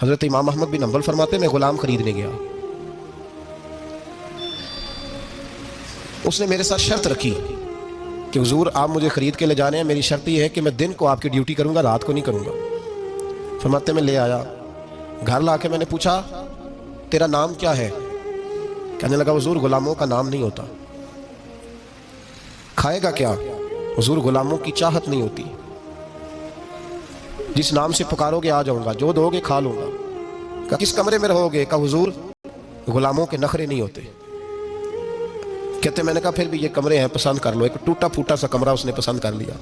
हजरत इमाम अहमद बिन हंबल फरमाते मैं गुलाम खरीदने गया, उसने मेरे साथ शर्त रखी कि हुजूर आप मुझे खरीद के ले जाने हैं, मेरी शर्त यह है कि मैं दिन को आपकी ड्यूटी करूंगा, रात को नहीं करूंगा। फरमाते मैं ले आया, घर ला के मैंने पूछा तेरा नाम क्या है? कहने लगा हुजूर गुलामों का नाम नहीं होता। खाएगा क्या? हुजूर गुलामों की चाहत नहीं होती, जिस नाम से पुकारोगे आ जाऊंगा, जो दोगे खा लूंगा। कहा किस कमरे में रहोगे? कहा हुजूर गुलामों के नखरे नहीं होते। कहते मैंने कहा फिर भी ये कमरे हैं, पसंद कर लो। एक टूटा फूटा सा कमरा उसने पसंद कर लिया।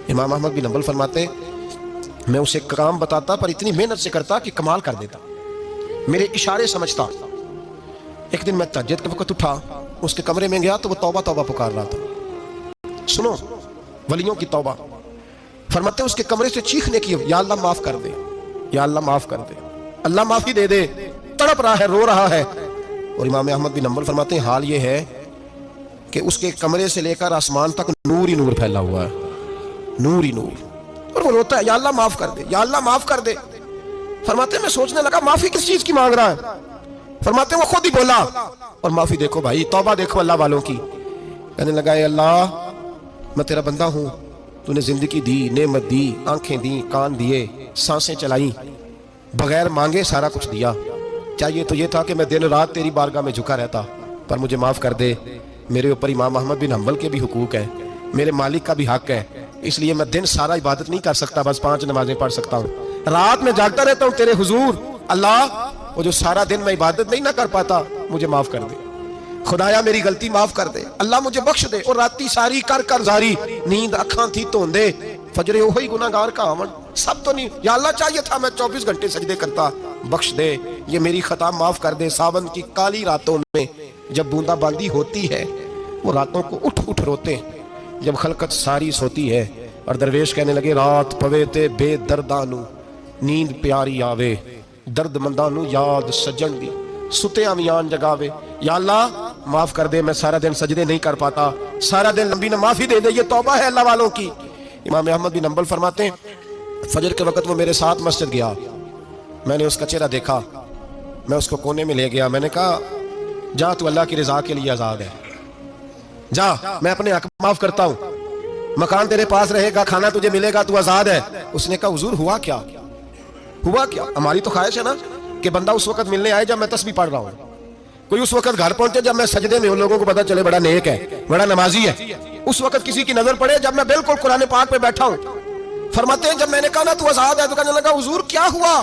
इमाम अहमद बिन हंबल फरमाते मैं उसे काम बताता पर इतनी मेहनत से करता कि कमाल कर देता, मेरे इशारे समझता। एक दिन मैं तहज्जुद के वक्त उठा, उसके कमरे में गया तो वो तौबा तौबा पुकार रहा था। सुनो वलियों की तौबा। फरमाते उसके कमरे से चीखने की, या अल्लाह माफ कर दे, या अल्लाह माफ कर दे, अल्लाह माफी दे दे, तड़प रहा है, रो रहा है। और इमाम अहमद बिन हंबल फरमाते हैं हाल ये है कि उसके कमरे से लेकर आसमान तक नूर ही नूर फैला हुआ है, नूर ही नूर। और वो रोता है या अल्लाह माफ कर दे, या अल्लाह माफ कर दे। फरमाते मैं सोचने लगा माफी किस चीज की मांग रहा है। फरमाते वो खुद ही बोला, और माफी देखो भाई, तौबा देखो अल्लाह वालों की। कहने लगा अल्लाह मैं तेरा बंदा हूं, तूने जिंदगी दी, नेमत दी, आंखें दी, कान दिए, सांसें चलाई, बगैर मांगे सारा कुछ दिया। चाहिए तो ये था कि मैं दिन रात तेरी बारगाह में झुका रहता, पर मुझे माफ कर दे। मेरे ऊपर इमाम अहमद बिन हंबल के भी हुकूक है, मेरे मालिक का भी हक है, इसलिए मैं दिन सारा इबादत नहीं कर सकता, बस 5 नमाजें पढ़ सकता हूँ। रात में जागता रहता हूँ तेरे हुजूर। अल्लाह वो जो सारा दिन मैं इबादत नहीं ना कर पाता, मुझे माफ कर दे। खुदाया मेरी गलती माफ कर दे, अल्लाह मुझे बख्श दे। और राती सारी कर कर जारी, नींद अखा थी धोंदे, फजरे वही गुनाहगार का आवन, सब तो नहीं। या अल्लाह चाहिए था मैं 24 घंटे सजदे करता, बख्श दे, ये मेरी खता माफ कर दे। सावन की काली रातों में जब बूंदाबांदी होती है, वो रातों को उठ उठ रोते हैं, जब खलकत सारी सोती है। और दरवेश कहने लगे रात पवे ते बेदर्दानू, नींद प्यारी आवे, दर्द मंदानू याद सजन दी, सुते अमियान जगावे। या अल्लाह माफ कर दे, मैं सारा दिन सजदे नहीं कर पाता, सारा दिन लंबी न माफी दे दे, ये तौबा है अल्लाह वालों की। इमाम अहमद बिन हंबल फरमाते हैं फजर के वक्त वो मेरे साथ मस्जिद गया, मैंने उसका चेहरा देखा, मैं उसको कोने में ले गया, मैंने कहा जा तू अल्लाह की रजा के लिए आजाद है, जा मैं अपने हक माफ करता हूँ, मकान तेरे पास रहेगा, खाना तुझे मिलेगा, तू आजाद है। उसने कहा हुजूर हुआ क्या, हुआ क्या? हमारी तो ख्वाहिश है ना कि बंदा उस वक्त मिलने आए जब मैं तस्बीह पढ़ रहा हूँ, कोई उस वक्त घर पहुंचे जब मैं सजदे में हूं, लोगों को पता चले बड़ा नेक है, बड़ा नमाजी है। उस वक्त किसी की नजर पड़े जब मैं बिल्कुल कुरान पाक पे बैठा हूं। फरमाते हैं जब मैंने कहा ना तू आजाद है, तो कहने लगा हुजूर क्या हुआ?